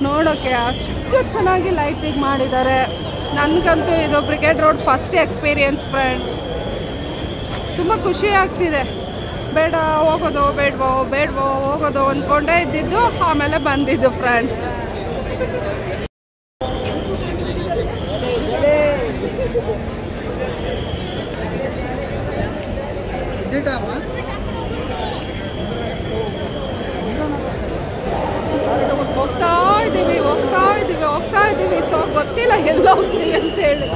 ನೋಡೋಕ್ಕೆ, ಅಷ್ಟು ಚೆನ್ನಾಗಿ ಲೈಟಿಂಗ್ ಮಾಡಿದ್ದಾರೆ. ನನಗಂತೂ ಇದು brigade road first experience friend. ತುಂಬ ಖುಷಿ ಆಗ್ತಿದೆ. ಬೇಡ ಹೋಗೋದು, ಬೇಡವೋ ಹೋಗೋದು ಅಂದ್ಕೊಂಡೇ ಇದ್ದಿದ್ದು, ಆಮೇಲೆ ಬಂದಿದ್ದು ಫ್ರೆಂಡ್ಸ್. ಹೋಗ್ತಾ ಇದ್ದೀವಿ ಸೊ ಗೊತ್ತಿಲ್ಲ ಎಲ್ಲ ಹೋಗ್ತೀವಿ ಅಂತೇಳಿ.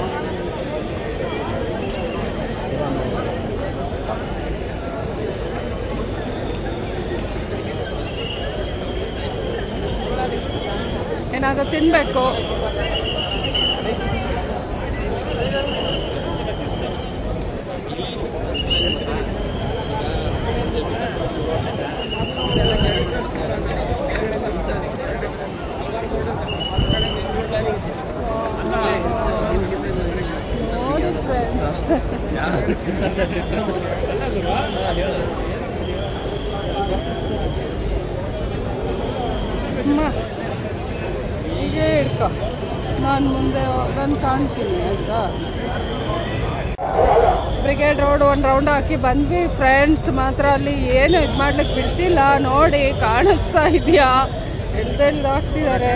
ಏನಾದರೂ ತಿನ್ನಬೇಕು. ನೋಡಿ ಫ್ರೆಂಡ್ಸ್, ಹೀಗೆ ಹಿಡ್ಕೊ, ನಾನು ಕಾಣ್ತೀನಿ ಆಯಿತಾ. ಬ್ರಿಗೇಡ್ ರೋಡ್ ಒಂದು ರೌಂಡ್ ಹಾಕಿ ಬಂದ್ವಿ ಫ್ರೆಂಡ್ಸ್. ಮಾತ್ರ ಅಲ್ಲಿ ಏನು ಇದು ಮಾಡ್ಲಿಕ್ಕೆ ಬಿಡ್ತಿಲ್ಲ. ನೋಡಿ ಕಾಣಿಸ್ತಾ ಇದೆಯಾ? ಎಳ್ದೆಳ್ದು ಹಾಕ್ತಿದ್ದಾರೆ.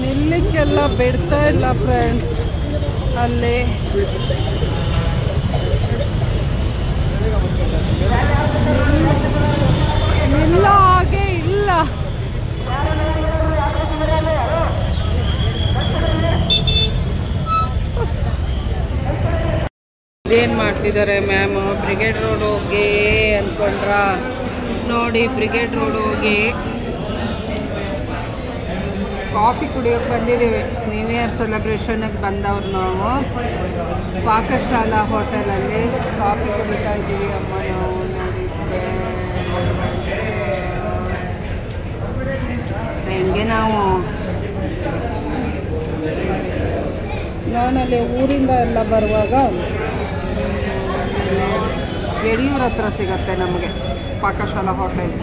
ನಿಲ್ಲಿಕ್ಕೆ ಬಿಡ್ತಾ ಇಲ್ಲ ಫ್ರೆಂಡ್ಸ್. ಅಲ್ಲಿ ಇಲ್ಲ, ಹಾಗೆ ಇಲ್ಲ. ಇದೇನು ಮಾಡ್ತಿದ್ದಾರೆ ಮ್ಯಾಮು? ಬ್ರಿಗೇಡ್ ರೋಡ್ ಹೋಗಿ ಅಂದ್ಕೊಂಡ್ರ? ನೋಡಿ, ಬ್ರಿಗೇಡ್ ರೋಡ್ ಹೋಗಿ ಕಾಫಿ ಕುಡಿಯೋಕ್ಕೆ ಬಂದಿದ್ದೀವಿ. ನ್ಯೂ ಇಯರ್ ಸೆಲೆಬ್ರೇಷನ್ಗೆ ಬಂದವ್ರು ನಾವು. ಪಾಕಶಾಲಾ ಹೋಟೆಲಲ್ಲಿ ಕಾಫಿ ಕುಡಿತಾ ಇದ್ದೀವಿ ಅಮ್ಮ ನಾವು. ನೋಡಿದ್ದೆ ಹೆಂಗೆ ನಾವು ನಾನಲ್ಲಿ ಊರಿಂದ ಎಲ್ಲ ಬರುವಾಗ ಯಡಿಯೂರ ಹತ್ರ ಸಿಗುತ್ತೆ ನಮಗೆ ಪಾಕಶಾಲಾ ಹೋಟೆಲ್.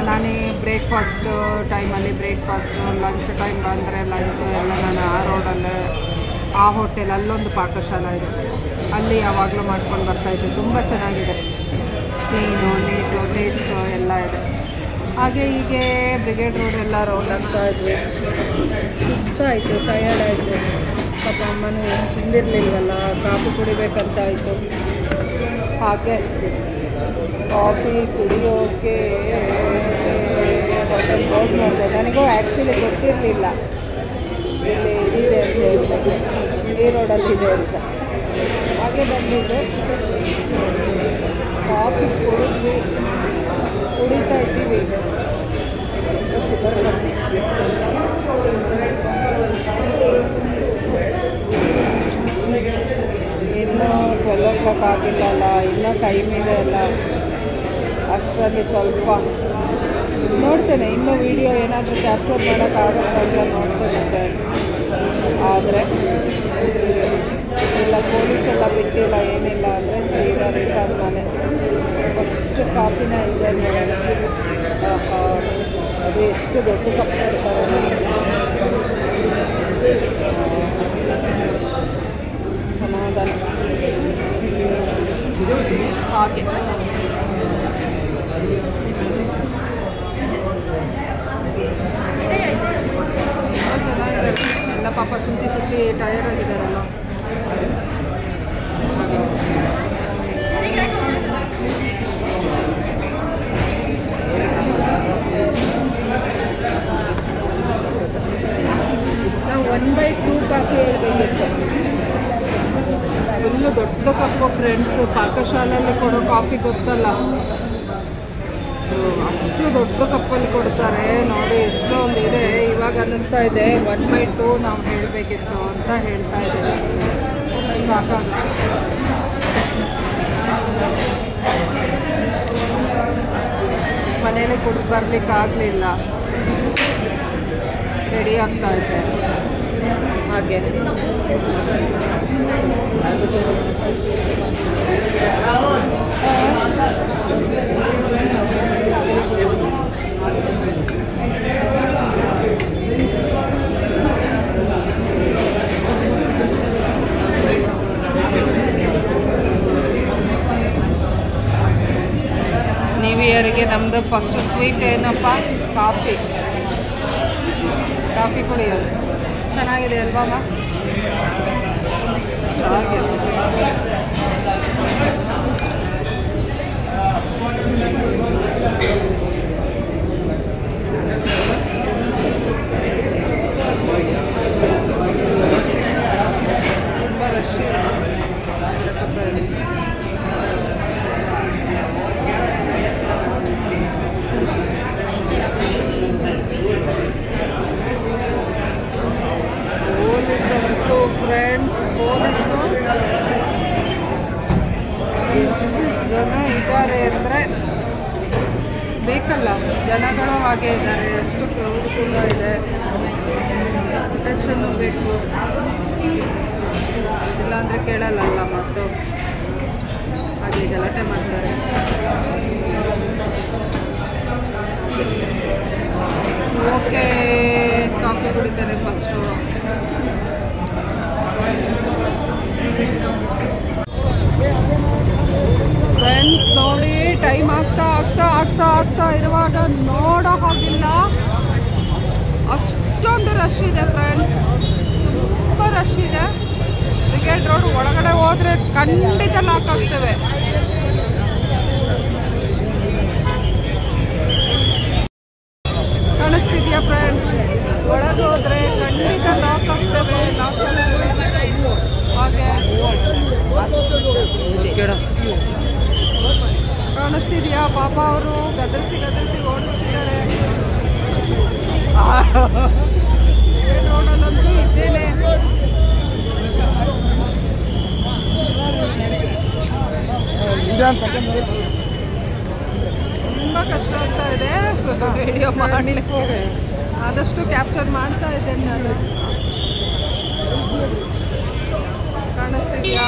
ನಾನೇ ಬ್ರೇಕ್ಫಾಸ್ಟು ಟೈಮಲ್ಲಿ ಬ್ರೇಕ್ಫಾಸ್ಟು, ಲಂಚ್ ಟೈಮ್ ಬಂದರೆ ಲಂಚ್ ಎಲ್ಲ ನಾನು ಆ ರೋಡಲ್ಲೇ ಆ ಹೋಟೆಲ್ ಅಲ್ಲೊಂದು ಪಾಕಶಾಲಾ ಇದೆ, ಅಲ್ಲಿ ಯಾವಾಗಲೂ ಮಾಡ್ಕೊಂಡು ಬರ್ತಾಯಿದ್ದೆ. ತುಂಬ ಚೆನ್ನಾಗಿದೆ, ಕ್ಲೀನು ನೀಟು ಟೇಸ್ಟು ಎಲ್ಲ ಇದೆ. ಹಾಗೆ ಹೀಗೆ ಬ್ರಿಗೇಡ್ ರೋಡ್ ಎಲ್ಲ ರೌಂಡ್ ಆಗ್ತಾ ಇದ್ವಿ. ಸುಸ್ತಾಯಿತು, ಟಯರ್ಡ್ ಆಯಿತು. ಪಾಪ ಅಮ್ಮನೂ ಏನು ತಿಂದಿರಲಿಲ್ವಲ್ಲ, ಕಾಫಿ ಕುಡಿಬೇಕಂತ ಆಯಿತು. ಹಾಗೆ ಕಾಫಿ ಕುಡಿಯೋಕೆ ಹೋಟೆಲ್ ಬೋರ್ಡ್ ನೋಡಿದೆ. ನನಗೂ ಆ್ಯಕ್ಚುಲಿ ಗೊತ್ತಿರಲಿಲ್ಲ ಇಲ್ಲಿ ಇದಿದೆ ಅಂತ ಹೇಳ್ಬಿಟ್ಟು, ಈ ರೋಡಲ್ಲಿದೆ ಅಂತ. ಹಾಗೆ ಬಂದಿದ್ದು ಕಾಫಿ ಕುಡಿತಾ ಇದ್ದೀವಿ. ಶುಗರ್ ಕಮ್ಮಿ. ಇನ್ನೂ 12 o'clock ಆಗಿಲ್ಲಲ್ಲ, ಇನ್ನೂ ಟೈಮ್ ಇದೆ ಅಲ್ಲ. ಅಷ್ಟರಲ್ಲಿ ಸ್ವಲ್ಪ ನೋಡ್ತೇನೆ, ಇನ್ನೂ ವಿಡಿಯೋ ಏನಾದರೂ ಕ್ಯಾಪ್ಚರ್ ಮಾಡೋಕ್ಕಾಗತ್ತೆ ಅಂತ ನೋಡ್ತೇನೆ ಫ್ರೆಂಡ್ಸ್. ಆದರೆ ಇಲ್ಲ, ಪೊಲೀಸೆಲ್ಲ ಬಿಟ್ಟಿಲ್ಲ, ಏನಿಲ್ಲ ಅಂದರೆ ಸೀದಾ ರಿಟರ್ನ್ ಮನೆ. ಫಸ್ಟ್ ಕಾಫಿನ ಎಂಜಾಯ್ ಮಾಡೋಣ. ಅದು ಎಷ್ಟು ದೊಡ್ಡ ಕಪ್ ಕೊಡ್ತಾರೆ, ಸಮಾಧಾನ. ಹಾಗೆ ಚೆನ್ನಾಗಿದೆ ಎಲ್ಲ. ಪಾಪ ಸುತ್ತಿ ಟಯರ್ಡ್ ಆಗಿದ್ದಾರಲ್ಲ. ನಾವು 1/2 ಕಾಫಿ ಹೇಳ್ಬೇಕಿತ್ತು. ಫುಲ್ಲು ದೊಡ್ಡ ಕಪ್ಪು ಫ್ರೆಂಡ್ಸು. ಪಾಕಶಾಲೆಯಲ್ಲಿ ಕೊಡೋ ಕಾಫಿ ಗೊತ್ತಲ್ಲ, ಅಷ್ಟು ದೊಡ್ಡ ಕಪ್ಪಲ್ಲಿ ಕೊಡ್ತಾರೆ. ನೋಡಿ ಎಷ್ಟೊಂದು ಇದೆ. ಇವಾಗ ಅನ್ನಿಸ್ತಾ ಇದೆ 1/2 ನಾವು ಹೇಳಬೇಕಿತ್ತು ಅಂತ ಹೇಳ್ತಾ ಇದ್ದೀವಿ. ಸಾಕ ಮನೇಲಿ ಕುಡಿದು ಬರಲಿಕ್ಕಾಗಲಿಲ್ಲ, ರೆಡಿ ಆಗ್ತಾ ಇದೆ. ಹಾಗೆ ನ್ಯೂ ಇಯರಿಗೆ ನಮ್ಮದು ಫಸ್ಟ್ ಸ್ವೀಟ್ ಏನಪ್ಪ? ಕಾಫಿ ಕುಡಿಯೋದು. ಚೆನ್ನಾಗಿದೆ ಅಲ್ವಾ ಅಮ್ಮ? ಚೆನ್ನಾಗಿದೆ. ತುಂಬ ರಶ್ ಇದೆ. ಪೊಲೀಸಂತೂ ಫ್ರೆಂಡ್ಸ್, ಪೊಲೀಸು ಎಷ್ಟು ಜನ ಇದ್ದಾರೆ ಅಂದರೆ ಬೇಕಲ್ಲ, ಜನಗಳು ಹಾಗೆ ಇದ್ದಾರೆ. ಎಷ್ಟು ಕ್ರೌಡ್ ಕೂಡ ಇದೆ. ಪ್ರೊಟೆಕ್ಷನ್ನು ಬೇಕು, ಇಲ್ಲಾಂದರೆ ಕೇಳಲ್ಲ ಮತ್ತು ಹಾಗೆ ಗಲಾಟೆ ಮಾಡ್ತಾರೆ. ಓಕೆ, ಕಾಫಿ ಕುಡಿತಾರೆ ಫಸ್ಟು. ಫ್ರೆಂಡ್ಸ್ ನೋಡಿ, ಟೈಮ್ ಆಗ್ತಾ ಇರುವಾಗ ನೋಡೋ ಹಾಗಿಲ್ಲ, ಅಷ್ಟೊಂದು ರಶ್ ಇದೆ ಫ್ರೆಂಡ್ಸ್. ರಶ್ ಇದೆ. ಬ್ರಿಗೇಡ್ ರೋಡ್ ಒಳಗಡೆ ಹೋದ್ರೆ ಖಂಡಿತ ಲಾಕ್ ಆಗ್ತೇವೆ. ಕಾಣಿಸ್ತಿದ್ಯಾ ಫ್ರೆಂಡ್ಸ್? ಒಳಗೆ ಹೋದ್ರೆ ಖಂಡಿತ ಲಾಕ್ ಆಗ್ತೇವೆ. ಹಾಗೆ ಕಾಣಿಸ್ತಿದ್ಯಾ? ಪಾಪ ಅವರು ಗದರಿಸಿ ಓಡಿಸ್ತಿದ್ದಾರೆ. ರೋಡಲ್ಲಂತೂ ಇದ್ದೇನೆ. ತುಂಬ ಕಷ್ಟ ಆಗ್ತಾ ಇದೆ ವಿಡಿಯೋ ಮಾಡಲಿಕ್ಕೆ. ಆದಷ್ಟು ಕ್ಯಾಪ್ಚರ್ ಮಾಡ್ತಾ ಇದ್ದೇನೆ ನಾನು. ಕಾಣಿಸ್ತಿದ್ಯಾ?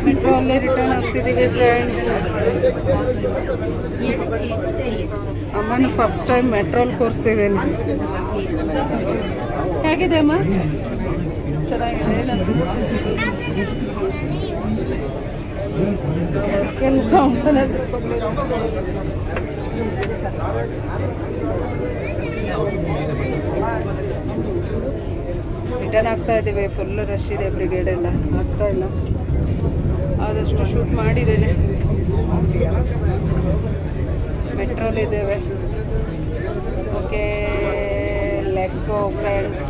ಮೆಟ್ರೋಲ್ಲೇ ರಿಟರ್ನ್ ಆಗ್ತಿದ್ದೀವಿ ಫ್ರೆಂಡ್ಸ್. ಅಮ್ಮನ ಫಸ್ಟ್ ಟೈಮ್ ಮೆಟ್ರೋಲ್ ಕೂರಿಸಿದ್ದೀನಿ. ಹೇಗಿದೆ ಅಮ್ಮ? ಚೆನ್ನಾಗಿದೆ. ರಿಟರ್ನ್ ಆಗ್ತಾ ಇದ್ದೀವಿ. ಫುಲ್ ರಶ್ ಇದೆ. ಬ್ರಿಗೇಡ್ ಎಲ್ಲ ಆಗ್ತಾ ಇಲ್ಲ. ಆದಷ್ಟು ಶೂಟ್ ಮಾಡಿದ್ದೇನೆ. ಮೆಟ್ರೋಲ್ ಇದ್ದೇವೆ. Okay, let's go friends.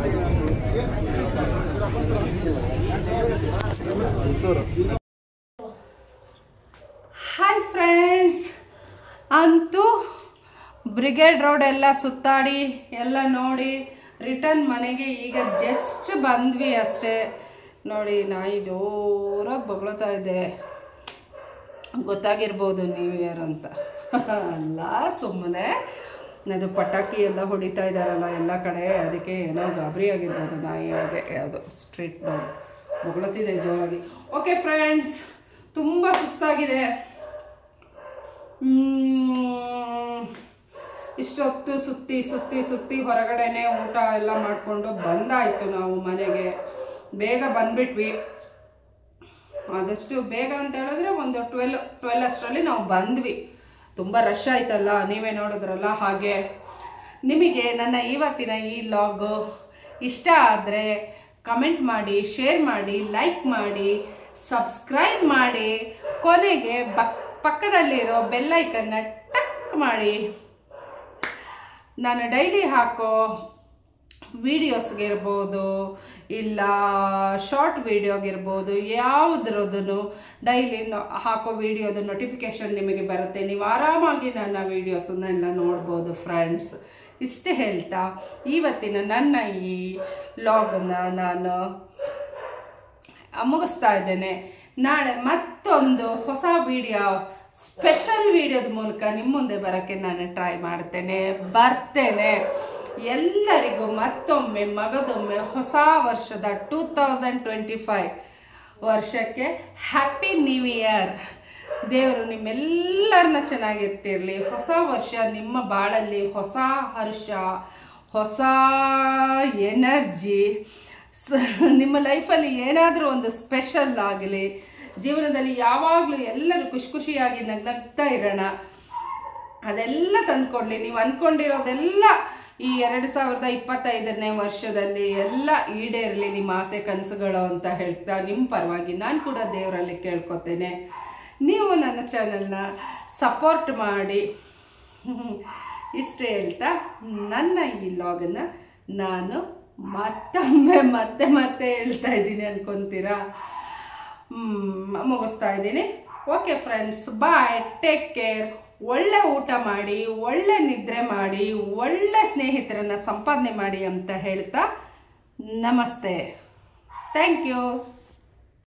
Hi friends, ಅಂತೂ ಬ್ರಿಗೇಡ್ ರೋಡ್ ಎಲ್ಲ ಸುತ್ತಾಡಿ ಎಲ್ಲ ನೋಡಿ ರಿಟರ್ನ್ ಮನೆಗೆ ಈಗ ಜಸ್ಟ್ ಬಂದ್ವಿ ಅಷ್ಟೇ. ನೋಡಿ, ನಾಯಿ ಜೋರಾಗಿ ಬೊಗಳ್ತಾ ಇದೆ. ಗೊತ್ತಾಗಿರ್ಬೋದು ನ್ಯೂ ಇಯರ್ ಅಂತ. ಅಲ್ಲ, ಸುಮ್ಮನೆ ಅದು ಪಟಾಕಿ ಎಲ್ಲ ಹೊಡಿತಾ ಇದ್ದಾರಲ್ಲ ಎಲ್ಲ ಕಡೆ, ಅದಕ್ಕೆ ಏನೋ ಗಾಬರಿ ಆಗಿರ್ಬೋದು ನಾಯಿ. ಹಾಗೆ ಯಾವುದೋ ಸ್ಟ್ರೀಟ್ ಡಾಗ್ ಬೊಗಳ್ತಿದೆ ಜೋರಾಗಿ. ಓಕೆ ಫ್ರೆಂಡ್ಸ್, ತುಂಬ ಸುಸ್ತಾಗಿದೆ. ಇಷ್ಟೊತ್ತು ಸುತ್ತಿ ಹೊರಗಡೆನೆ ಊಟ ಎಲ್ಲ ಮಾಡಿಕೊಂಡು ಬಂದಾಯಿತು ನಾವು ಮನೆಗೆ. ಬೇಗ ಬಂದ್ಬಿಟ್ವಿ. ಆದಷ್ಟು ಬೇಗ ಅಂತ ಹೇಳಿದ್ರೆ ಒಂದು 12 ಅಷ್ಟರಲ್ಲಿ ನಾವು ಬಂದ್ವಿ. ತುಂಬ ರಶ್ ಆಯ್ತಲ್ಲ, ನೀವೇ ನೋಡಿದ್ರಲ್ಲ. ಹಾಗೆ ನಿಮಗೆ ನನ್ನ ಇವತ್ತಿನ ಈ ವ್ಲಾಗ್ ಇಷ್ಟ ಆದರೆ ಕಮೆಂಟ್ ಮಾಡಿ, ಶೇರ್ ಮಾಡಿ, ಲೈಕ್ ಮಾಡಿ, ಸಬ್ಸ್ಕ್ರೈಬ್ ಮಾಡಿ, ಕೊನೆಗೆ ಪಕ್ಕದಲ್ಲಿರೋ ಬೆಲ್ ಐಕನ್ನ ಟಕ್ ಮಾಡಿ. ನಾನು ಡೈಲಿ ಹಾಕೋ ವಿಡಿಯೋಸ್ಗಿರ್ಬೋದು ಇಲ್ಲ ಶಾರ್ಟ್ ವಿಡಿಯೋಗಿರ್ಬೋದು ಯಾವುದ್ರದ್ದು ಡೈಲಿ ಹಾಕೋ ವಿಡಿಯೋದು ನೋಟಿಫಿಕೇಷನ್ ನಿಮಗೆ ಬರುತ್ತೆ. ನೀವು ಆರಾಮಾಗಿ ನನ್ನ ವೀಡಿಯೋಸನ್ನೆಲ್ಲ ನೋಡ್ಬೋದು ಫ್ರೆಂಡ್ಸ್. ಇಷ್ಟೇ ಹೇಳ್ತಾ ಇವತ್ತಿನ ನನ್ನ ಈ ವ್ಲಾಗನ್ನು ನಾನು ಮುಗಿಸ್ತಾ ಇದ್ದೇನೆ. ನಾಳೆ ಮತ್ತೊಂದು ಹೊಸ ವಿಡಿಯೋ, ಸ್ಪೆಷಲ್ ವಿಡಿಯೋದ ಮೂಲಕ ನಿಮ್ಮ ಮುಂದೆ ಬರೋಕ್ಕೆ ನಾನು ಟ್ರೈ ಬರ್ತೇನೆ. ಎಲ್ಲರಿಗೂ ಮತ್ತೊಮ್ಮೆ ಮಗದೊಮ್ಮೆ ಹೊಸ ವರ್ಷದ 2025 ವರ್ಷಕ್ಕೆ ಹ್ಯಾಪಿ ನ್ಯೂ ಇಯರ್. ದೇವರು ನಿಮ್ಮೆಲ್ಲರನ್ನ ಚೆನ್ನಾಗಿರ್ತಿರಲಿ. ಹೊಸ ವರ್ಷ ನಿಮ್ಮ ಬಾಳಲ್ಲಿ ಹೊಸ ಹರ್ಷ, ಹೊಸ ಎನರ್ಜಿ, ನಿಮ್ಮ ಲೈಫಲ್ಲಿ ಏನಾದರೂ ಒಂದು ಸ್ಪೆಷಲ್ ಆಗಲಿ. ಜೀವನದಲ್ಲಿ ಯಾವಾಗಲೂ ಎಲ್ಲರೂ ಖುಷಿಯಾಗಿ ನಗ್ನಗ್ತಾ ಇರೋಣ. ಅದೆಲ್ಲ ತಂದ್ಕೊಡ್ಲಿ. ನೀವು ಅಂದ್ಕೊಂಡಿರೋದೆಲ್ಲ ಈ 2025ನೇ ವರ್ಷದಲ್ಲಿ ಎಲ್ಲ ಈಡೇರಲಿ ನಿಮ್ಮ ಆಸೆ ಕನಸುಗಳು ಅಂತ ಹೇಳ್ತಾ ನಿಮ್ಮ ಪರವಾಗಿ ನಾನು ಕೂಡ ದೇವರಲ್ಲಿ ಕೇಳ್ಕೊತೇನೆ. ನೀವು ನನ್ನ ಚಾನಲ್ನ ಸಪೋರ್ಟ್ ಮಾಡಿ. ಇಷ್ಟೇ ಹೇಳ್ತಾ ನನ್ನ ಈ ವ್ಲಾಗನ್ನು ನಾನು ಮತ್ತೆ ಹೇಳ್ತಾ ಇದ್ದೀನಿ ಅನ್ಕೊಂತೀರಾ. ಮುಗಿಸ್ತಾ ಇದ್ದೀನಿ. ಓಕೆ ಫ್ರೆಂಡ್ಸ್, ಬಾಯ್, ಟೇಕ್ ಕೇರ್. ಒಳ್ಳೆ ಊಟ ಮಾಡಿ, ಒಳ್ಳೆ ನಿದ್ರೆ ಮಾಡಿ, ಒಳ್ಳೆ ಸ್ನೇಹಿತರನ್ನು ಸಂಪಾದನೆ ಮಾಡಿ ಅಂತ ಹೇಳ್ತಾ ನಮಸ್ತೆ. Thank you.